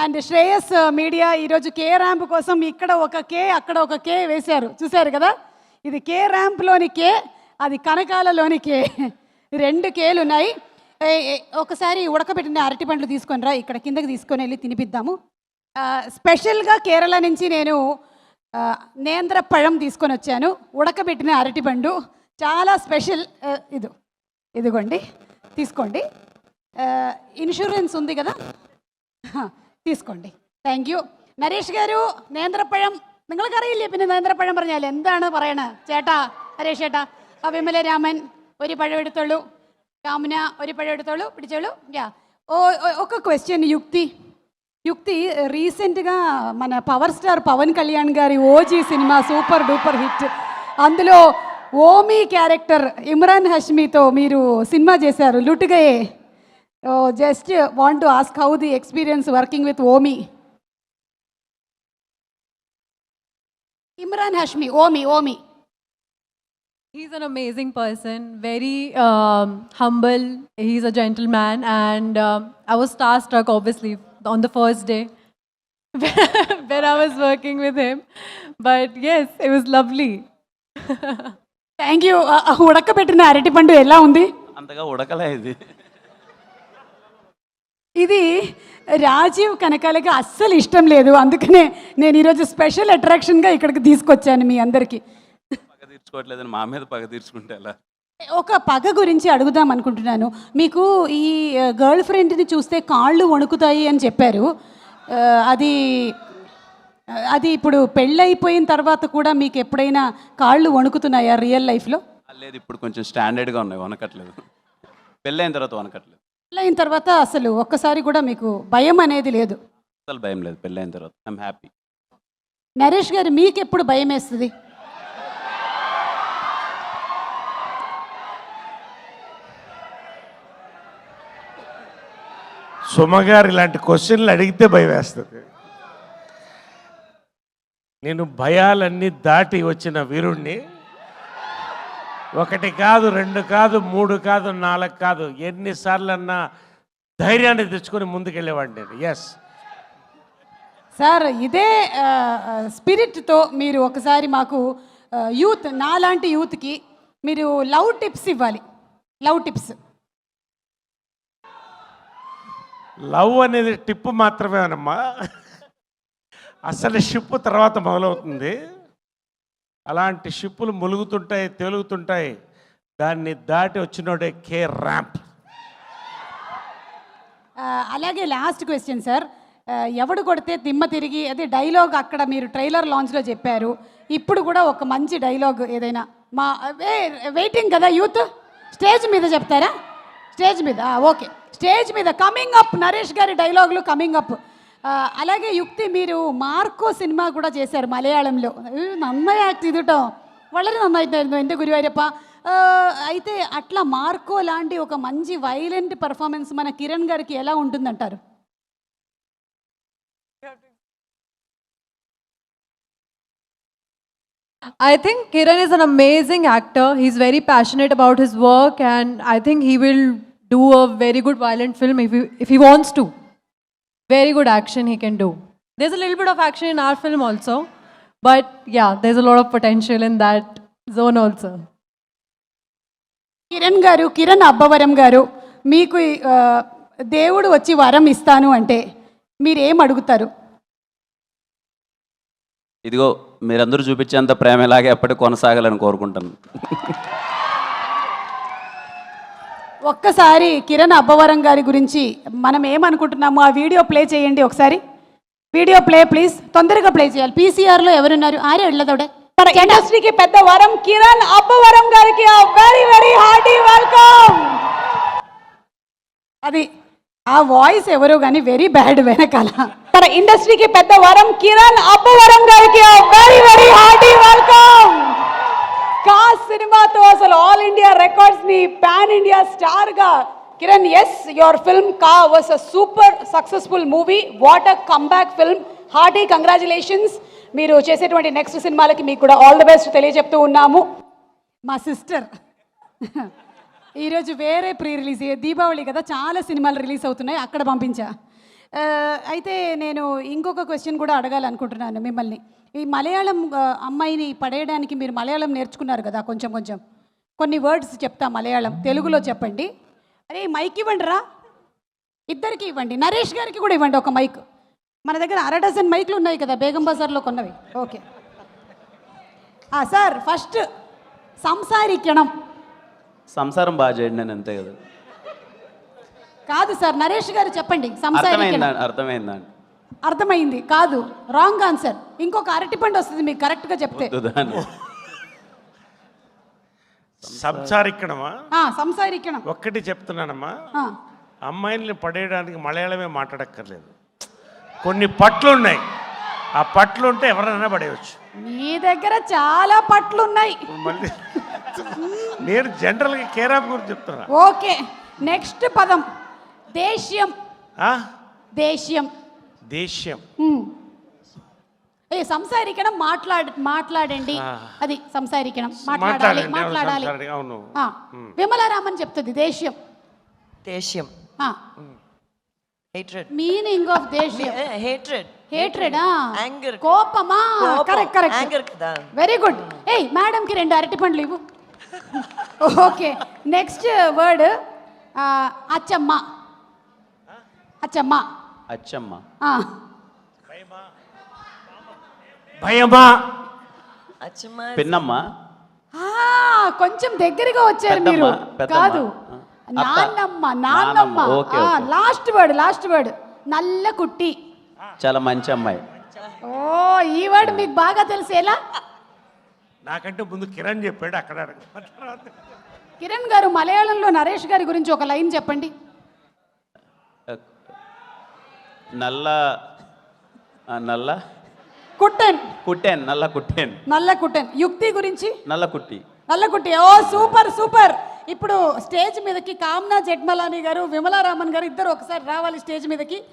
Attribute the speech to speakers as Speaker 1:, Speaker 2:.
Speaker 1: And Shreyas media ఈరోజు K ramp కోసం ఇక్కడ ఒక కే అక్కడ ఒక కే వేశారు, చూశారు కదా. ఇది కే ర్యాంప్లోని కే, అది కనకాలలోని కే, 2 కేలు ఉన్నాయి. ఒకసారి ఉడకబెట్టిన అరటి పండ్లు తీసుకొని రా, ఇక్కడ కిందకి తీసుకొని వెళ్ళి తినిపిద్దాము. స్పెషల్గా కేరళ నుంచి నేను నేంద్ర పഴం తీసుకొని వచ్చాను, ఉడకబెట్టిన అరటి పండు, చాలా స్పెషల్. ఇదిగోండి తీసుకోండి. ఇన్సూరెన్స్ ఉంది కదా, തീസ്കോണ്ടി. Thank you. നരേഷ് ഗാരു നേന്ത്രപ്പഴം നിങ്ങൾക്കറിയില്ലേ? പിന്നെ നേന്ത്രപ്പഴം പറഞ്ഞാൽ എന്താണ് പറയണത്? ചേട്ടാ, നരേഷ് ചേട്ടാ, വിമല രാമൻ ഒരു പഴം എടുത്തോളൂ, കാമുന ഒരു പഴം എടുത്തോളൂ, പിടിച്ചോളൂ. ఒక క్వశ్చన్. యుక్తి రీసెంట్గా మన పవర్ స్టార్ పవన్ కళ్యాణ్ గారి OG cinema super duper hit, అందులో ఓమీ క్యారెక్టర్ ఇమ్రాన్ హష్మీతో మీరు సినిమా చేశారు, లుట్గయే. Just want to ask how the experience working with Omi. Imran Hashmi, Omi.
Speaker 2: He's an amazing person, very humble. He's a gentleman, and I was starstruck, obviously, on the first day when I was working with him. But yes, it was lovely.
Speaker 1: Thank you. ఉడకబెట్టిన అరటిపండు ఎలా ఉంది?
Speaker 3: అంతగా ఉడకలే ఇది.
Speaker 1: ఇది రాజీవ్ కనకాలకి అస్సలు ఇష్టం లేదు, అందుకనే నేను ఈరోజు స్పెషల్ అట్రాక్షన్గా ఇక్కడికి తీసుకొచ్చాను మీ అందరికీ.
Speaker 3: పగ తీర్చుకోవట్లేదని మా మీద పగ తీర్చుకుంటే ఎలా?
Speaker 1: ఒక పగ గురించి అడుగుదాం అనుకుంటున్నాను. మీకు ఈ గర్ల్ ఫ్రెండ్ని చూస్తే కాళ్ళు వణుకుతాయి అని చెప్పారు. అది ఇప్పుడు పెళ్ళైపోయిన తర్వాత కూడా మీకు ఎప్పుడైనా కాళ్ళు వణుకుతున్నాయా రియల్ లైఫ్లో?
Speaker 3: లేదు, ఇప్పుడు కొంచెం స్టాండర్డ్గా ఉన్నాయి, వనకట్లేదు. పెళ్ళైన తర్వాత వనకట్లేదు.
Speaker 1: పెళ్ళైన తర్వాత అసలు ఒక్కసారి కూడా మీకు భయం అనేది లేదు?
Speaker 3: అసలు భయం లేదు పెళ్ళైన తర్వాత. I'm happy.
Speaker 1: నరేష్ గారు, మీకు ఎప్పుడు భయం వేస్తుంది?
Speaker 4: సుమగారు ఇలాంటి క్వశ్చన్లు అడిగితే భయం వేస్తుంది. నేను భయాలన్నీ దాటి వచ్చిన వీరుణ్ణి. 1 కాదు, 2 కాదు, 3 కాదు, 4 కాదు, ఎన్నిసార్లన్నా ధైర్యాన్ని తెచ్చుకొని ముందుకెళ్ళేవాడిని నేను. ఎస్
Speaker 1: సార్, ఇదే స్పిరిట్తో మీరు ఒకసారి మాకు యూత్, నాలాంటి యూత్కి మీరు లవ్ టిప్స్ ఇవ్వాలి. Love tips.
Speaker 4: లవ్ అనేది టిప్పు మాత్రమేనమ్మా, అసలు షిప్ తర్వాత మొదలవుతుంది. అలాంటి షిప్పులు ములుగుతుంటాయి, తేలుగుతుంటాయి, దాన్ని దాటి వచ్చినోడే కే ర్యాంప్.
Speaker 1: అలాగే లాస్ట్ క్వశ్చన్ సార్, ఎవడు కొడితే దిమ్మ తిరిగి, అదే డైలాగ్ అక్కడ మీరు ట్రైలర్ లాంచ్లో చెప్పారు, ఇప్పుడు కూడా ఒక మంచి డైలాగ్ ఏదైనా మా వెయిటింగ్ కదా యూత్, స్టేజ్ మీద చెప్తారా? స్టేజ్ మీద ఓకే, స్టేజ్ మీద కమింగ్ అప్ నరేష్ గారి డైలాగులు కమింగ్ అప్. అలాగే యుక్తి, మీరు మార్కో సినిమా కూడా చేశారు మలయాళంలో, నന്നാయి యాక్ట్ ചെയ്തിട്ടോ, വളരെ നന്നായിട്ടായിരുന്നു എൻ്റെ ഗുരുവായൂരപ്പ. అయితే అట్లా మార్కో లాంటి ఒక మంచి వైలెంట్ పర్ఫార్మెన్స్ మన కిరణ్ గారికి ఎలా ఉంటుందంటారు?
Speaker 2: I think Kiran is an amazing actor. He's very passionate about his work, and I think he will do a very good violent film if he wants to. Very good action he can do. There's a little bit of action in our film also, but yeah, there's a lot of potential in that zone also.
Speaker 1: Kiran Abbavaram గారు, మీకు దేవుడు వచ్చి వరం ఇస్తాను అంటే మీరు ఏం అడుగుతారు?
Speaker 3: ఇదిగో మీరందరూ చూపించేంత ప్రేమ ఇలాగే ఎప్పటికీ కొనసాగాలని కోరుకుంటాను.
Speaker 1: ఒక్కసారి కిరణ్ అబ్బవరం గారి గురించి మనం ఏమనుకుంటున్నామో ఆ వీడియో ప్లే చేయండి ఒకసారి. వీడియో ప్లే ప్లీజ్, తొందరగా ప్లే చేయాలి. పీసీఆర్లో ఎవరున్నారు? ఆరే వెళ్ళదోడే. ఇండస్ట్రీకి పెద్ద వరం కిరణ్ అబ్బవరం గారికి వెరీ వెరీ హార్టీ వెల్కమ్. అది ఆ వాయిస్ ఎవరో కానీ వెరీ బ్యాడ్ వెనకాల. తన ఇండస్ట్రీకి పెద్ద వరం కిరణ్ అబ్బవరం గారికి very very hearty welcome. Ka సినిమాతో అసలు ఆల్ ఇండియా రికార్డ్స్ని పాన్ ఇండియా స్టార్గా Kiran, yes your film Ka was a super successful movie. What a comeback film. Hearty congratulations. మీరు చేసేటువంటి నెక్స్ట్ సినిమాలకి మీకు కూడా ఆల్ ది బెస్ట్ తెలియజెప్తూ ఉన్నాము. మా సిస్టర్ ఈరోజు వేరే ప్రీ రిలీజ్, దీపావళి కదా, చాలా సినిమాలు రిలీజ్ అవుతున్నాయి, అక్కడ పంపించా. అయితే నేను ఇంకొక క్వశ్చన్ కూడా అడగాలనుకుంటున్నాను మిమ్మల్ని. ఈ మలయాళం అమ్మాయిని పడేయడానికి మీరు మలయాళం నేర్చుకున్నారు కదా, కొంచెం కొంచెం కొన్ని వర్డ్స్ చెప్తా మలయాళం, తెలుగులో చెప్పండి. అరే మైక్ ఇవ్వండి రా, ఇద్దరికి ఇవ్వండి, నరేష్ గారికి కూడా ఇవ్వండి ఒక మైక్. మన దగ్గర 1/2 డజన్ మైక్లు ఉన్నాయి కదా బేగం బజార్లో కొన్నవి. ఓకే సార్, ఫస్ట్ సంసారికణం.
Speaker 3: సంసారం బాగా చేయండి నేను అంతే కదా.
Speaker 1: కాదు సార్, నరేష్ గారు చెప్పండి సంసారికణం.
Speaker 3: అర్థమైందండి.
Speaker 1: అర్థమైంది కాదు, రాంగ్ ఆన్సర్. ఇంకొక అరటిపండు వస్తుంది మీకు కరెక్ట్గా చెప్తే.
Speaker 3: దాన్ని
Speaker 4: సంసారిక్కడమా?
Speaker 1: సంసారికణం
Speaker 4: ఒక్కటి చెప్తున్నానమ్మా, అమ్మాయిల్ని పడేయడానికి మలయాళమే మాట్లాడక్కర్లేదు. కొన్ని పట్లు ఉన్నాయి, ఆ పట్లు ఉంటే ఎవరైనా పడేయచ్చు.
Speaker 1: మీ దగ్గర చాలా పట్లు ఉన్నాయి.
Speaker 4: మళ్ళీ నేను జనరల్గా కేరాప్ గురించి చెప్తున్నా.
Speaker 1: ఓకే, నెక్స్ట్ పదం దేశ్యం. దేశ్యం
Speaker 4: దేశ్యం.
Speaker 1: సంసారికణం మాట్లాడండి, అది సంసారికణం, మాట్లాడాలి మాట్లాడాలి.
Speaker 4: అవును.
Speaker 1: విమలారామన్ చెప్తుంది దేశ్యం.
Speaker 5: దేశ్యం. Hatred.
Speaker 1: మీనింగ్ ఆఫ్ దేశ్యం.
Speaker 5: Hatred.
Speaker 1: హేట్రెడ్.
Speaker 5: Anger.
Speaker 1: కోపమా? Correct correct.
Speaker 5: Anger కదా.
Speaker 1: Very good. మేడంకి 2 అరటిపండ్లు ఇవ్వు. ఓకే, నెక్స్ట్ వర్డ్ అచ్చమ్మ. అచ్చమ్మ.
Speaker 3: అచ్చమ్మ.
Speaker 4: భయమా?
Speaker 5: అచ్చమ్మ.
Speaker 3: పిన్నమ్మ.
Speaker 1: కొంచెం దగ్గరగా వచ్చారు
Speaker 3: పెద్దమ్మ,
Speaker 1: మీరు.
Speaker 3: పెద్దమ్మ.
Speaker 1: కాదు,
Speaker 3: అత్త.
Speaker 1: నాన్నమ్మ.
Speaker 3: నాన్నమ్మ. Okay, okay.
Speaker 1: లాస్ట్ వర్డ్ నల్ల కుట్టి.
Speaker 3: చాలా మంచి అమ్మాయి.
Speaker 1: ఈ వర్డ్ మీకు బాగా తెలిసేలా?
Speaker 4: నాకంటే ముందు కిరణ్ చెప్పాడు అక్కడ.
Speaker 1: కిరణ్ గారు మలయాళంలో నరేష్ గారి గురించి ఒక లైన్ చెప్పండి.
Speaker 3: నల్ల
Speaker 1: కుట్టెన్.
Speaker 3: కుట్టెన్. నల్ల కుట్టెన్.
Speaker 1: నల్ల కుట్టెన్. యుక్తి గురించి?
Speaker 3: నల్ల కుట్టి.
Speaker 1: నల్ల కుట్టి. Super super. ఇప్పుడు స్టేజ్ మీదకి కామ్నా జెట్మలాని గారు, విమలారామన్ గారు ఇద్దరు ఒకసారి రావాలి స్టేజ్ మీదకి.